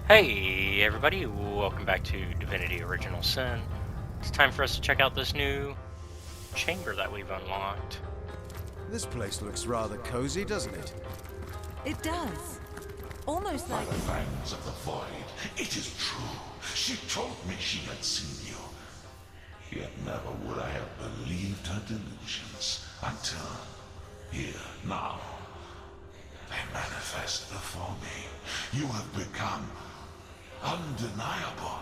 Hey everybody, welcome back to Divinity Original Sin. It's time for us to check out this new chamber that we've unlocked. This place looks rather cozy, doesn't it? It does. Almost like... By the fangs of the void, it is true. She told me she had seen you. Yet never would I have believed her delusions until here, now. They manifest before me. You have become undeniable.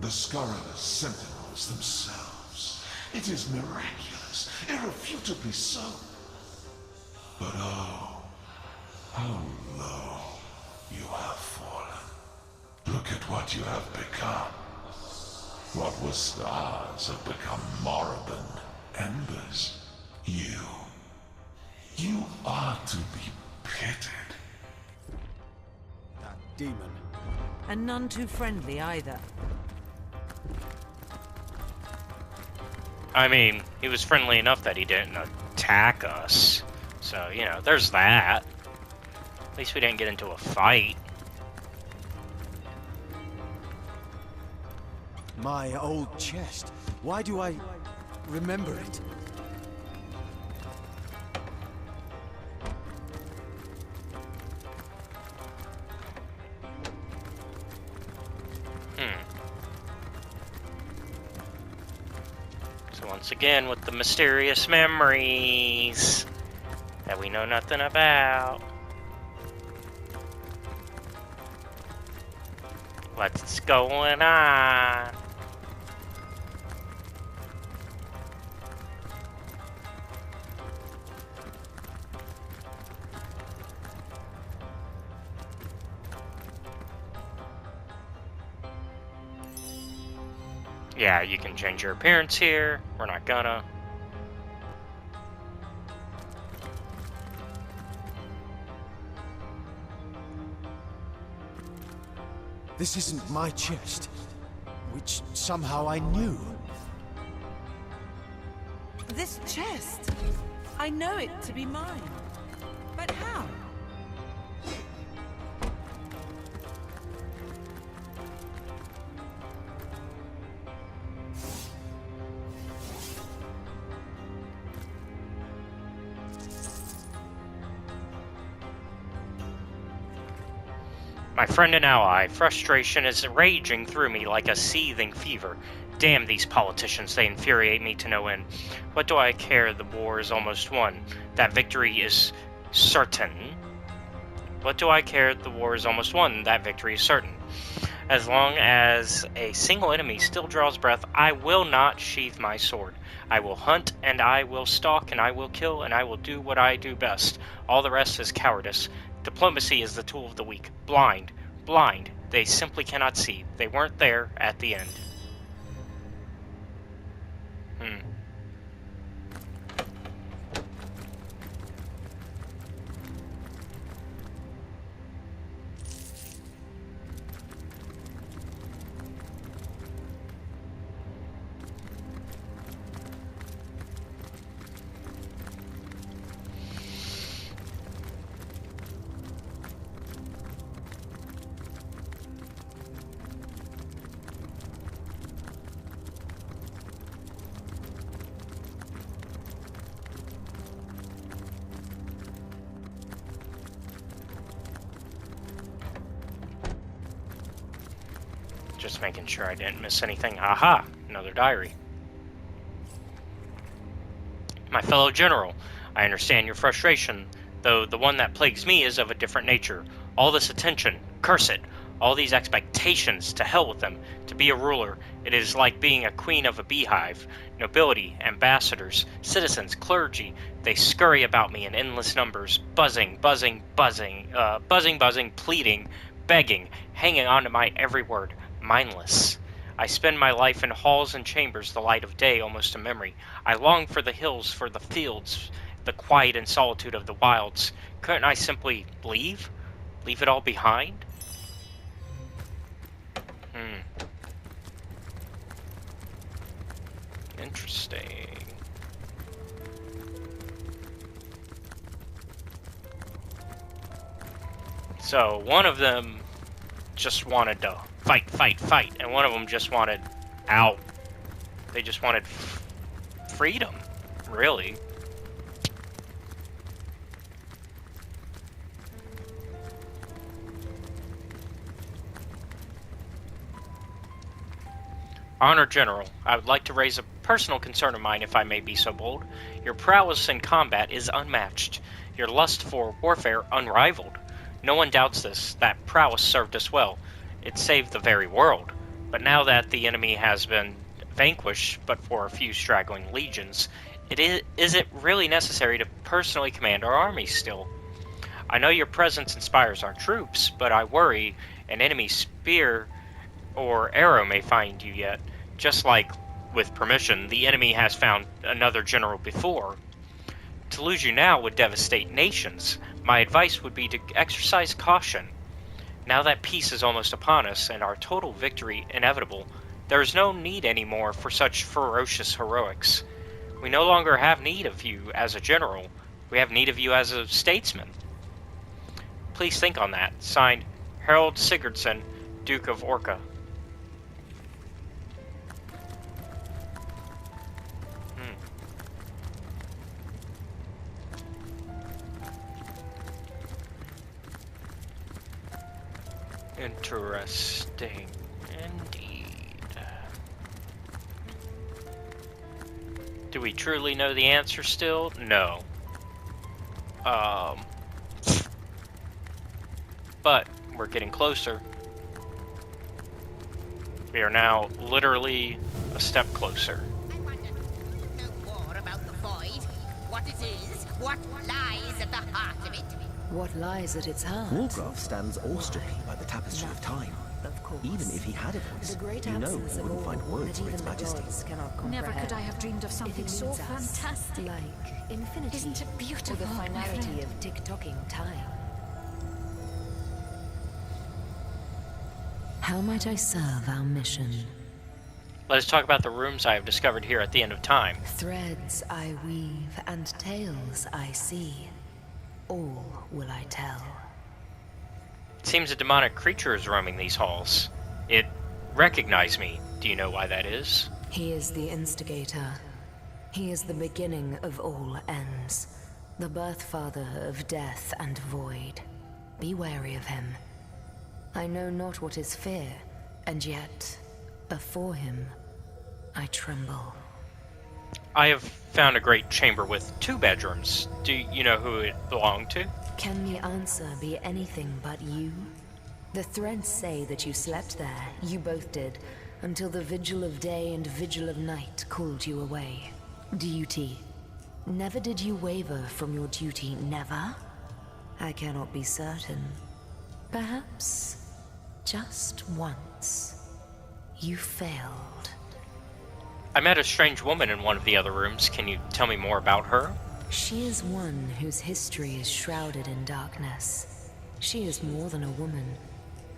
The scurrilous sentinels themselves. It is miraculous, irrefutably so. But oh, how low you have fallen. Look at what you have become. What were stars have become moribund embers. You are to be pitied. That demon. and none too friendly either. I mean, he was friendly enough that he didn't attack us. So, you know, there's that. At least we didn't get into a fight. My old chest. Why do I remember it? So once again, with the mysterious memories that we know nothing about. What's going on? Yeah, you can change your appearance here. We're not gonna. This isn't my chest, which somehow I knew. This chest! I know it to be mine. But how? My friend and ally, frustration is raging through me like a seething fever. Damn these politicians, they infuriate me to no end. What do I care? The war is almost won. That victory is certain. What do I care? The war is almost won. That victory is certain. As long as a single enemy still draws breath, I will not sheath my sword. I will hunt, and I will stalk, and I will kill, and I will do what I do best. All the rest is cowardice. Diplomacy is the tool of the weak. Blind. Blind. They simply cannot see. They weren't there at the end. Just making sure I didn't miss anything. Aha! Another diary. My fellow general, I understand your frustration, though the one that plagues me is of a different nature. All this attention, curse it! All these expectations, to hell with them. To be a ruler, it is like being a queen of a beehive. Nobility, ambassadors, citizens, clergy, they scurry about me in endless numbers, buzzing, buzzing, buzzing, buzzing, pleading, begging, hanging on to my every word. Mindless. I spend my life in halls and chambers, the light of day almost a memory. I long for the hills, for the fields, the quiet and solitude of the wilds. Couldn't I simply leave? Leave it all behind? Interesting. So, one of them just wanted to fight, fight, fight, and one of them just wanted out. They just wanted freedom, really. Honored General, I would like to raise a personal concern of mine, if I may be so bold. Your prowess in combat is unmatched. Your lust for warfare unrivaled. No one doubts this. That prowess served us well. It saved the very world. But now that the enemy has been vanquished, but for a few straggling legions, is it really necessary to personally command our armies still? I know your presence inspires our troops, but I worry an enemy spear or arrow may find you yet. Just like, with permission, the enemy has found another general before. To lose you now would devastate nations. My advice would be to exercise caution. Now that peace is almost upon us and our total victory inevitable, there is no need anymore for such ferocious heroics. We no longer have need of you as a general. We have need of you as a statesman. Please think on that. Signed, Harold Sigurdsson, Duke of Orca. Interesting indeed. Do we truly know the answer still? No. But we're getting closer. We are now literally a step closer. I wonder, know more about the void? What it is? What lies at the heart of it? What lies at its heart? Wargraf stands awestricken by the tapestry of time. Of course. Even if he had a voice, The great you know absence he of wouldn't all find words that for even its the majesty. gods cannot comprehend. Never could I have dreamed of If something it so needs us, fantastic. like infinity. Isn't it beautiful, Or the my finality friend? of tick-tocking time. How might I serve our mission? Let us talk about the rooms I have discovered here at the end of time. Threads I weave and tales I see. All will I tell. It seems a demonic creature is roaming these halls. It recognized me. Do you know why that is? He is the instigator. He is the beginning of all ends. The birth father of death and void. Be wary of him. I know not what is fear, and yet, before him, I tremble. I have found a great chamber with 2 bedrooms. Do you know who it belonged to? Can the answer be anything but you? The threads say that you slept there, you both did, until the vigil of day and vigil of night called you away. Duty. Never did you waver from your duty, never? I cannot be certain. Perhaps, just once, you failed. I met a strange woman in one of the other rooms. Can you tell me more about her? She is one whose history is shrouded in darkness. She is more than a woman,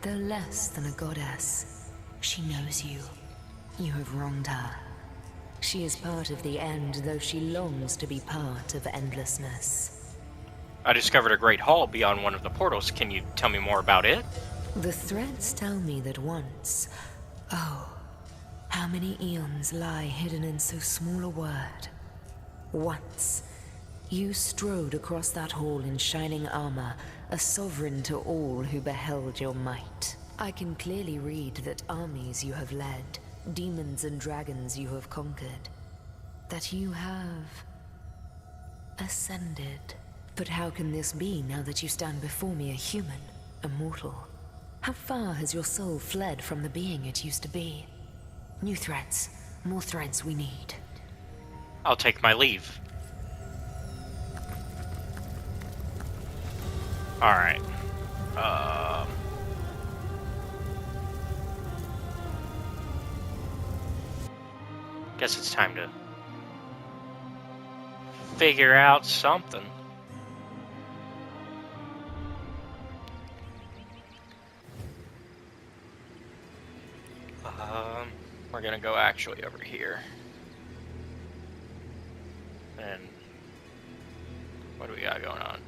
though less than a goddess. She knows you. You have wronged her. She is part of the end, though she longs to be part of endlessness. I discovered a great hall beyond one of the portals. Can you tell me more about it? The threads tell me that once... Oh, how many eons lie hidden in so small a word. Once, you strode across that hall in shining armor, a sovereign to all who beheld your might. I can clearly read that armies you have led, demons and dragons you have conquered, that you have ascended. But how can this be now that you stand before me a human, a mortal? How far has your soul fled from the being it used to be? New threads, more threads we need. I'll take my leave. Alright. Guess it's time to figure out something. We're gonna go actually over here. And what do we got going on?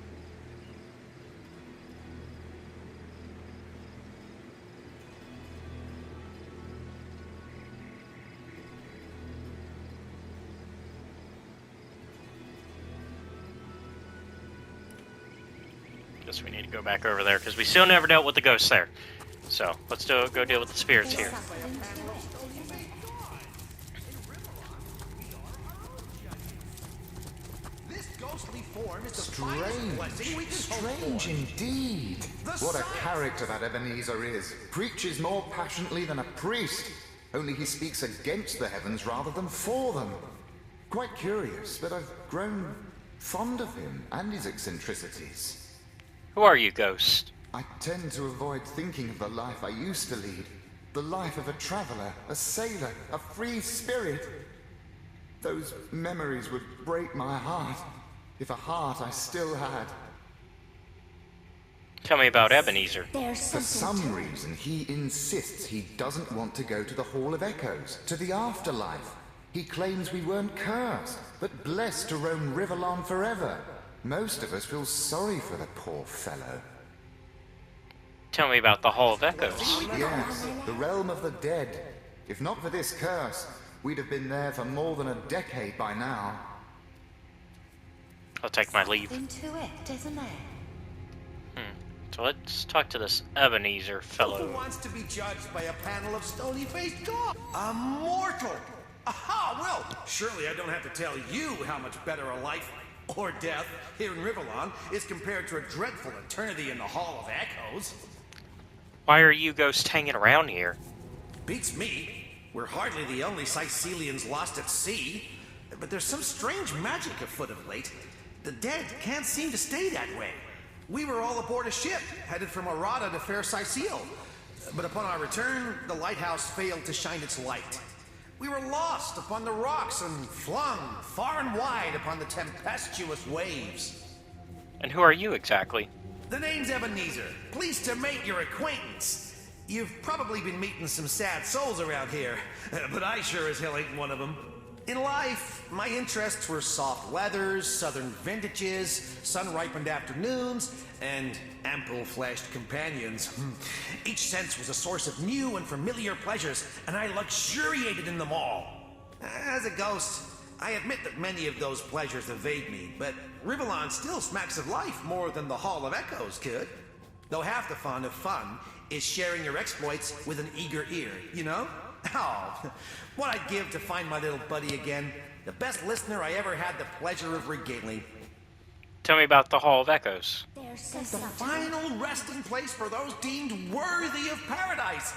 Guess we need to go back over there because we still never dealt with the ghosts there. So let's go deal with the spirits here. Strange indeed. What a character that Ebenezer is. Preaches more passionately than a priest. Only he speaks against the heavens rather than for them. Quite curious, but I've grown fond of him and his eccentricities. Who are you, ghost? I tend to avoid thinking of the life I used to lead. The life of a traveler, a sailor, a free spirit. Those memories would break my heart, if a heart I still had. Tell me about Ebenezer. For some reason, he insists he doesn't want to go to the Hall of Echoes, to the afterlife. He claims we weren't cursed, but blessed to roam Riverlawn forever. Most of us feel sorry for the poor fellow. Tell me about the Hall of Echoes. Yes, the realm of the dead. If not for this curse, we'd have been there for more than a decade by now. I'll take my leave. Into it, isn't it? So let's talk to this Ebenezer fellow. Who wants to be judged by a panel of stony-faced gods? A mortal! Aha! Well, surely I don't have to tell you how much better a life or death here in Riverlawn is compared to a dreadful eternity in the Hall of Echoes. Why are you ghosts hanging around here? Beats me. We're hardly the only Sicilians lost at sea. But there's some strange magic afoot of late. The dead can't seem to stay that way. We were all aboard a ship, headed from Arata to Fair Sicile. But upon our return, the lighthouse failed to shine its light. We were lost upon the rocks and flung far and wide upon the tempestuous waves. And who are you exactly? The name's Ebenezer. Pleased to make your acquaintance. You've probably been meeting some sad souls around here, but I sure as hell ain't one of them. In life, my interests were soft weathers, southern vintages, sun-ripened afternoons, and ample-fleshed companions. Each sense was a source of new and familiar pleasures, and I luxuriated in them all. As a ghost, I admit that many of those pleasures evade me, but Riverlawn still smacks of life more than the Hall of Echoes could. Though half the fun of fun is sharing your exploits with an eager ear, you know? Oh, what I'd give to find my little buddy again. The best listener I ever had the pleasure of regaling. Tell me about the Hall of Echoes. The final resting place for those deemed worthy of paradise.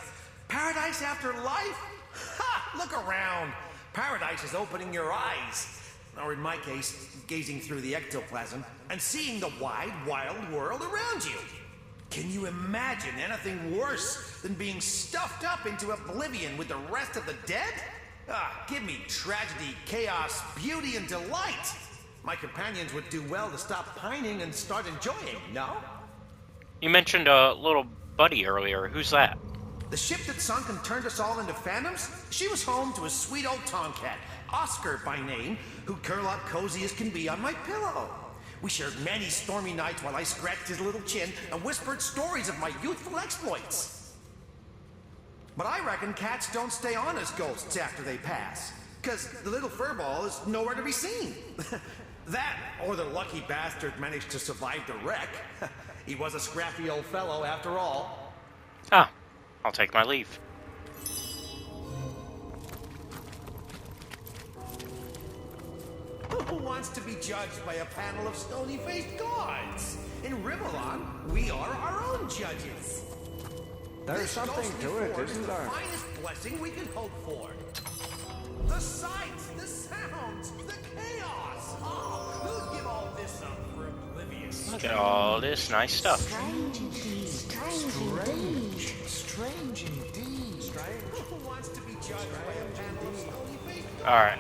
Paradise after life? Ha! Look around. Paradise is opening your eyes. Or in my case, gazing through the ectoplasm and seeing the wide, wild world around you. Can you imagine anything worse than being stuffed up into oblivion with the rest of the dead? Give me tragedy, chaos, beauty, and delight. My companions would do well to stop pining and start enjoying, no? You mentioned a little buddy earlier. Who's that? The ship that sunk and turned us all into phantoms? She was home to a sweet old tomcat, Oscar by name, who'd curl up cozy as can be on my pillow. We shared many stormy nights while I scratched his little chin and whispered stories of my youthful exploits. But I reckon cats don't stay on as ghosts after they pass, because the little furball is nowhere to be seen. That, or the lucky bastard managed to survive the wreck. He was a scrappy old fellow after all. Ah, I'll take my leave. Who wants to be judged by a panel of stony-faced gods? In Riverlawn, we are our own judges. There's something to it, isn't there? The finest blessing we can hope for. The sights, the sounds, the chaos. Oh, who'd give all this up for oblivious? Look at all this nice stuff. Strange indeed. Who wants to be judged by a panel of stony-faced gods? Alright,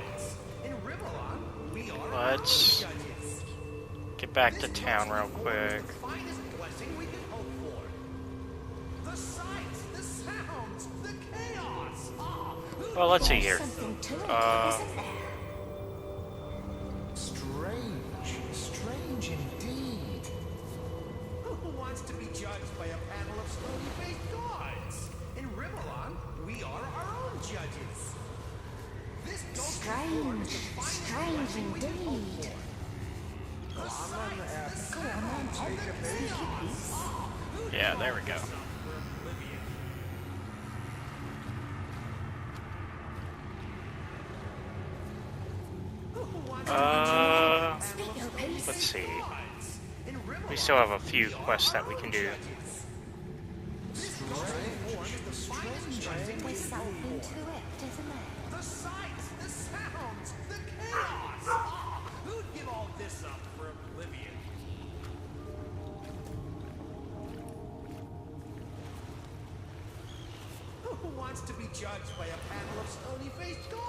In Riverlawn, we are let's our own judges. get back to town real quick. The finest blessing we can hope for. The sights, the sounds, the chaos. Oh, who'd Well, let's see here. Strange indeed. Who wants to be judged by a panel of stony-faced gods? In Riverlawn, we are our own judges. This strange indeed. Yeah, there we go. Let's see. We still have a few quests that we can do. There's something to it, isn't there? The sights, the sounds, the chaos! Who'd give all this up for oblivion? Who wants to be judged by a panel of stony-faced gods?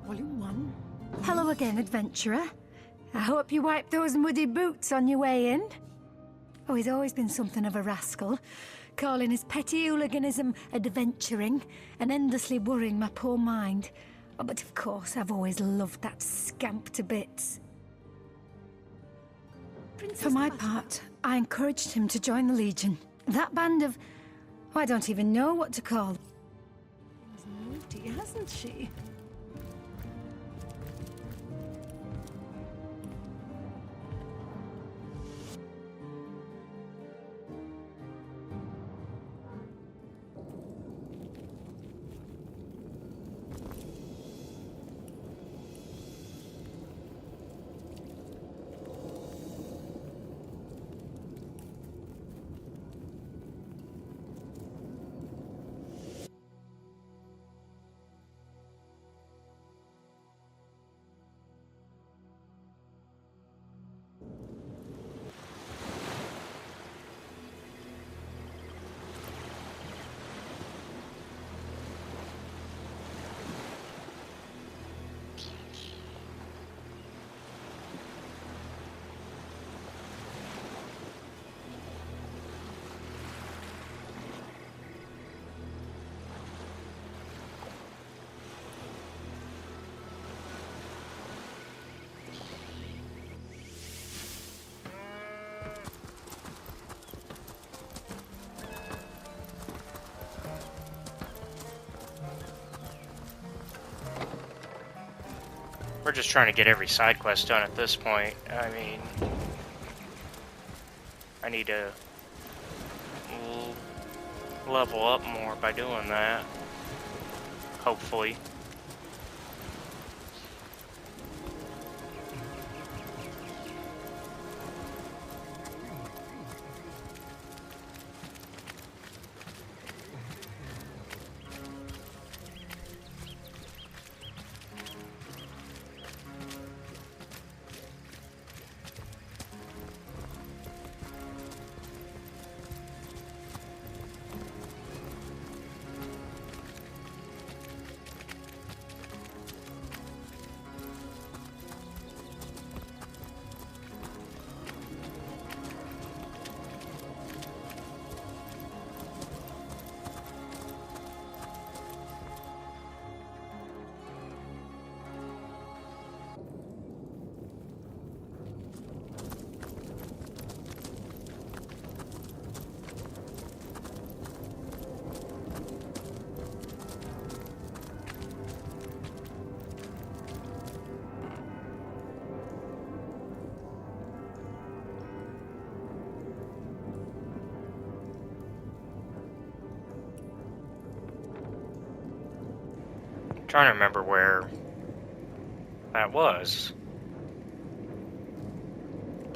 Volume 1. Hello again, adventurer. I hope you wiped those muddy boots on your way in. Oh, he's always been something of a rascal, calling his petty hooliganism adventuring and endlessly worrying my poor mind. Oh, but of course, I've always loved that scamp to bits. For my part, I encouraged him to join the Legion. That band of... oh, I don't even know what to call. She's moody, hasn't she? We're just trying to get every side quest done at this point. I mean, I need to level up more by doing that. Hopefully. Trying to remember where that was.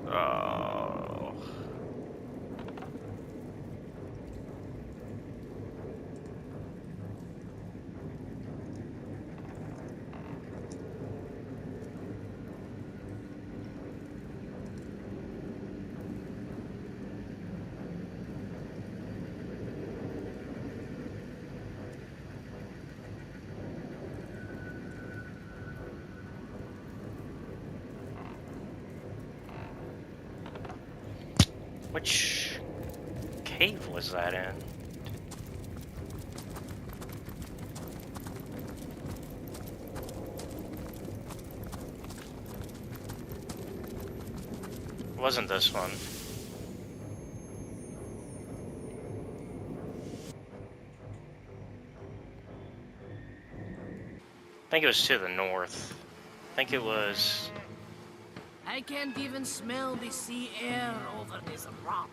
Oh. Which cave was that in? It wasn't this one. I think it was to the north. I think it was... I can't even smell the sea air over this rot.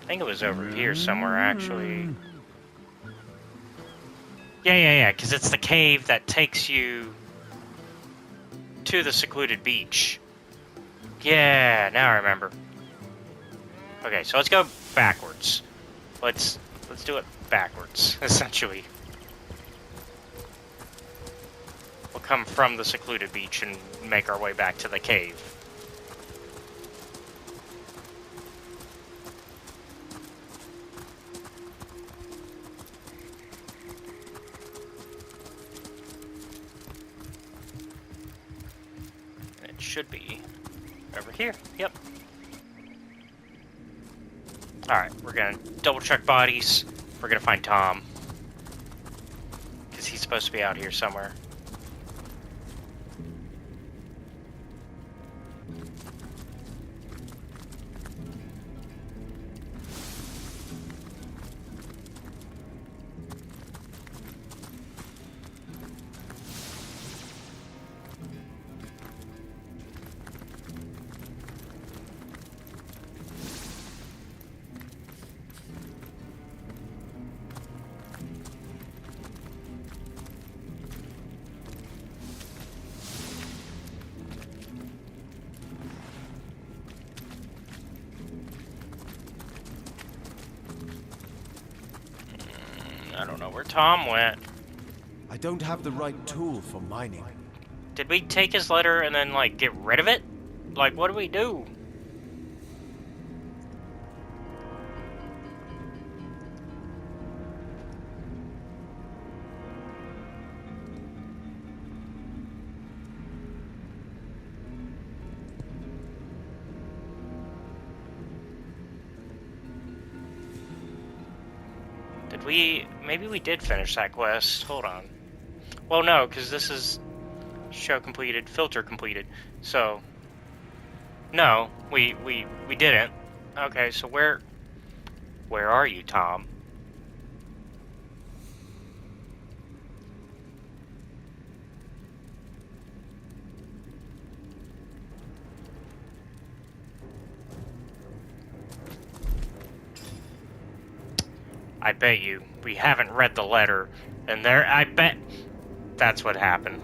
I think it was over here somewhere, actually. Yeah, because it's the cave that takes you to the secluded beach. Yeah, now I remember. Okay, so let's go backwards. Let's do it backwards, essentially. We'll come from the secluded beach and make our way back to the cave. It should be over here. Yep. Alright, we're gonna double check bodies. We're gonna find Tom. Because he's supposed to be out here somewhere. I don't know where Tom went. I don't have the right tool for mining. Did we take his letter and then, like, get rid of it? Like, what do we do? Did we... Maybe we did finish that quest. Hold on. Well, no, because this is... Show completed, filter completed. So... No, we didn't. Okay, so where are you, Tom? I bet you we haven't read the letter, and I bet that's what happened.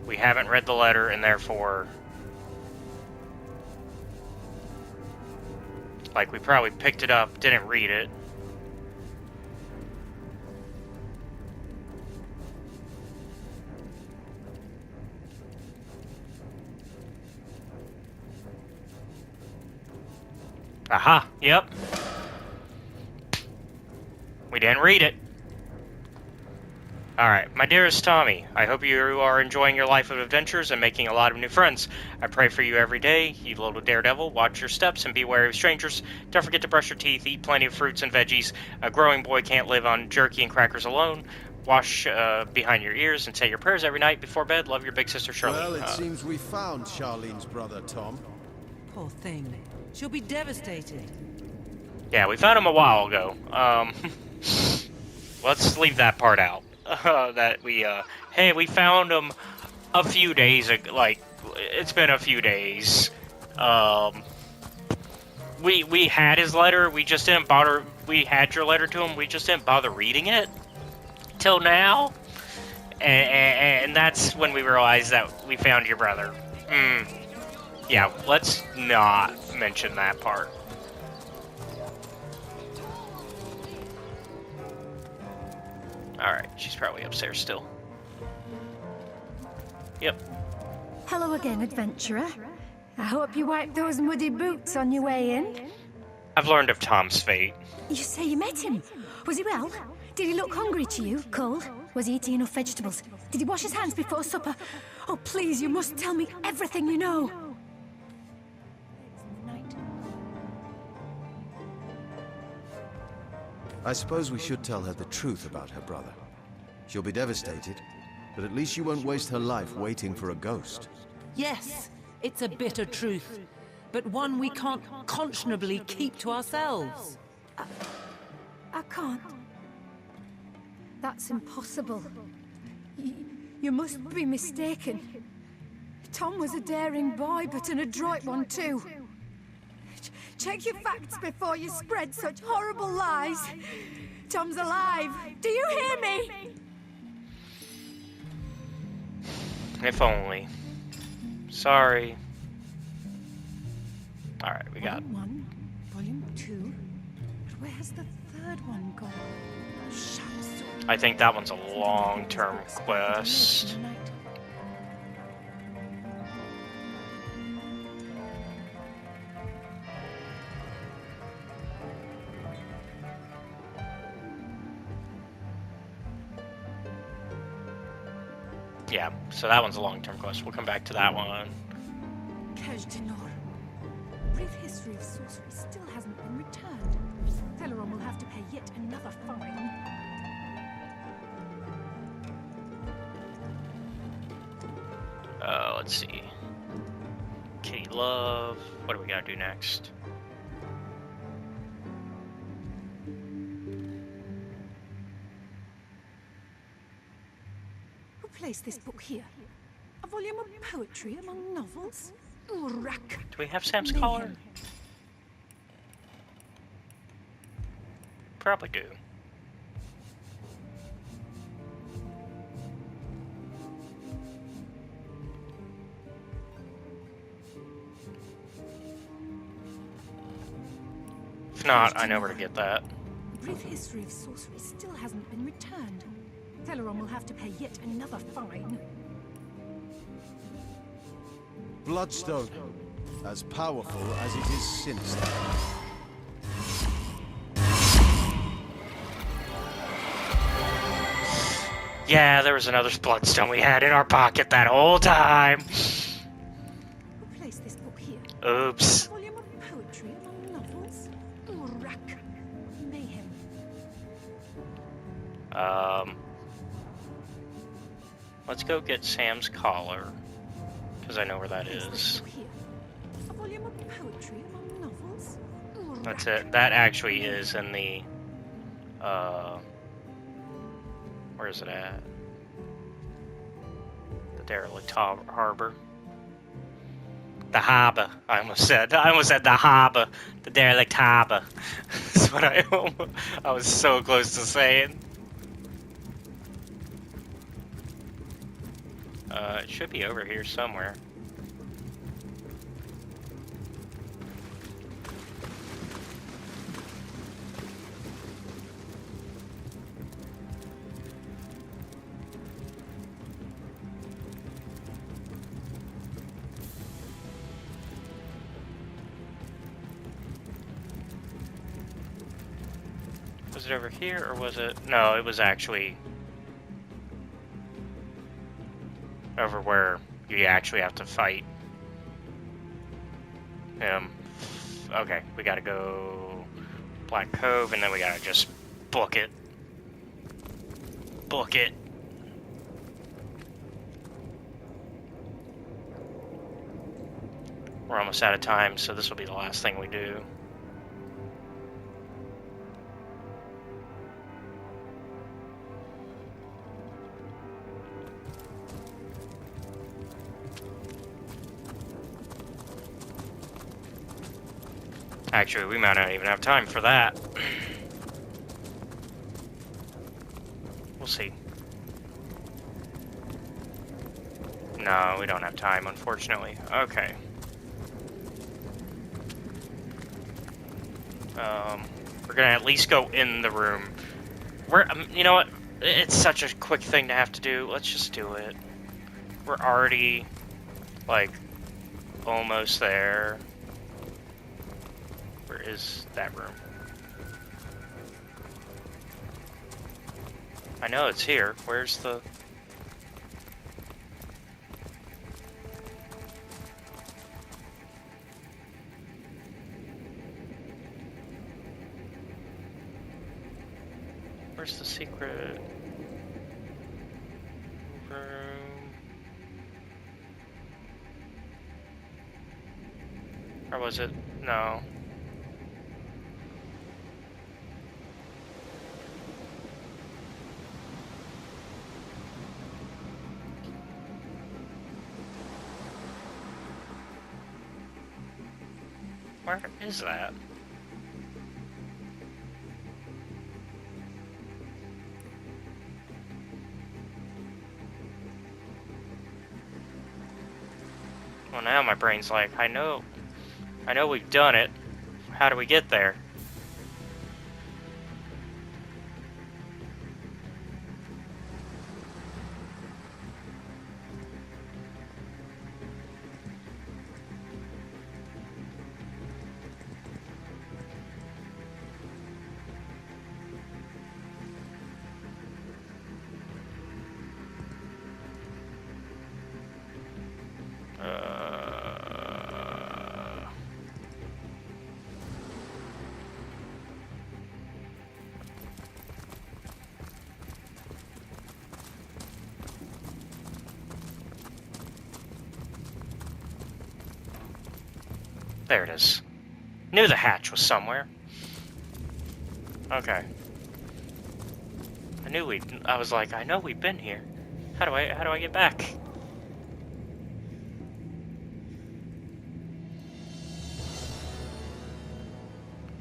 We haven't read the letter, and therefore, like, we probably picked it up, didn't read it. Aha, yep. We didn't read it. Alright, my dearest Tommy, I hope you are enjoying your life of adventures and making a lot of new friends. I pray for you every day, you little daredevil. Watch your steps and be wary of strangers. Don't forget to brush your teeth, eat plenty of fruits and veggies. A growing boy can't live on jerky and crackers alone. Wash behind your ears and say your prayers every night before bed. Love your big sister, Charlene. Well, it seems we found Charlene's brother, Tom. Poor thing. She'll be devastated. Yeah, we found him a while ago. Let's leave that part out. That we, hey, we found him a few days ago, like, it's been a few days. We had his letter, we just didn't bother, we had your letter to him, we just didn't bother reading it till now. And that's when we realized that we found your brother. Yeah, let's not mention that part. Alright, she's probably upstairs still. Yep. Hello again, adventurer. I hope you wiped those muddy boots on your way in. I've learned of Tom's fate. You say you met him? Was he well? Did he look hungry to you? Cold? Was he eating enough vegetables? Did he wash his hands before supper? Oh, please, you must tell me everything you know. I suppose we should tell her the truth about her brother. She'll be devastated, but at least she won't waste her life waiting for a ghost. Yes, it's a bitter truth, but one we can't conscionably keep to ourselves. I can't. That's impossible. You must be mistaken. Tom was a daring boy, but an adroit one too. Check your facts before you spread such horrible lies. Tom's alive. Do you hear me? If only. Sorry. Alright, we got... Volume 1, Volume 2. But where's the third one gone? I think that one's a long-term quest. Yeah, so that one's a long-term quest. We'll come back to that one. Brief history of sorcery still hasn't been returned. Teleron will have to pay yet another fine. Let's see. Kitty Love. What do we gotta do next? Who placed this book here? A volume of poetry among novels? Rack. Do we have Sam's collar? Probably do. If not, I know where to get that. Brief history of sorcery still hasn't been returned. Teleron will have to pay yet another fine. Bloodstone, as powerful as it is sinister. Yeah, there was another bloodstone we had in our pocket that whole time. Who placed this book here? Oops. A volume of poetry among novels? Rack. Mayhem. Let's go get Sam's collar, because I know where that is. A volume of poetry among novels? That's it. That actually is in the, where is it at? The derelict harbor. The harbor. I almost said the harbor. The derelict harbor. That's what I was so close to saying. It should be over here somewhere. Was it over here, or was it... No, it was actually... over where you actually have to fight him. Okay, we gotta go Black Cove, and then we gotta just book it. Book it. We're almost out of time, so this will be the last thing we do. Actually, we might not even have time for that. We'll see. No, we don't have time, unfortunately. Okay. We're gonna at least go in the room. You know what? It's such a quick thing to have to do. Let's just do it. We're already, like, almost there. Where is that room? I know it's here. Where's the... Where's the secret room? Or was it? No. Where is that? Well, now my brain's like, I know we've done it. How do we get there? There it is. Knew the hatch was somewhere. Okay. I was like, I know we've been here. How do I get back?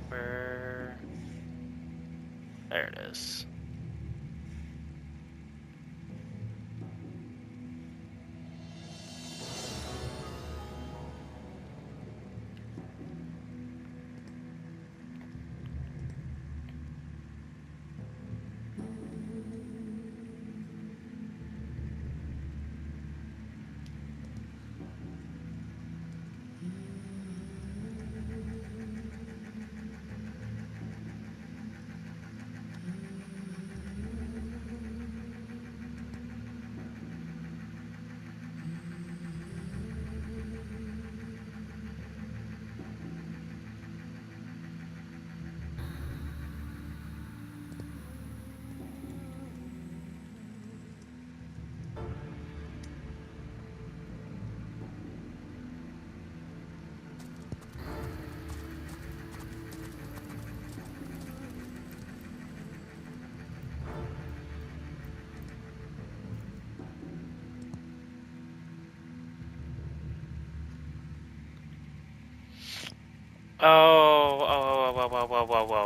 Where? There it is.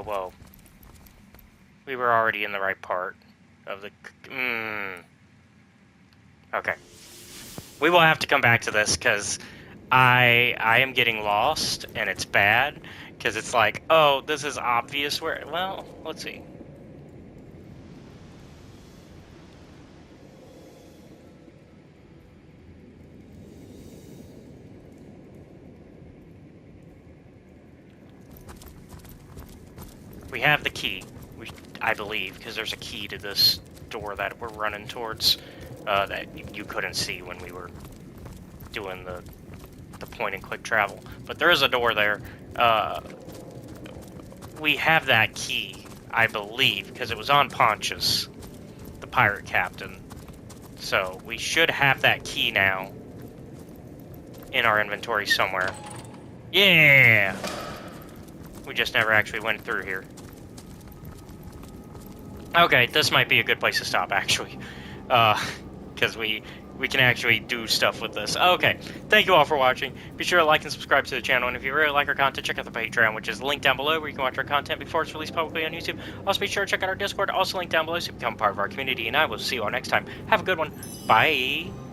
Whoa. We were already in the right part of the... Okay. We will have to come back to this, because I am getting lost, and it's bad, because it's like, oh, this is obvious where... Well, let's see. We have the key, I believe, because there's a key to this door that we're running towards that you couldn't see when we were doing the point-and-click travel. But there is a door there. We have that key, I believe, because it was on Pontius, the pirate captain. So we should have that key now in our inventory somewhere. Yeah! We just never actually went through here. Okay, this might be a good place to stop, actually. Because we can actually do stuff with this. Okay, thank you all for watching. Be sure to like and subscribe to the channel, and if you really like our content, check out the Patreon, which is linked down below, where you can watch our content before it's released publicly on YouTube. Also, be sure to check out our Discord, also linked down below, so you become part of our community, and I will see you all next time. Have a good one. Bye!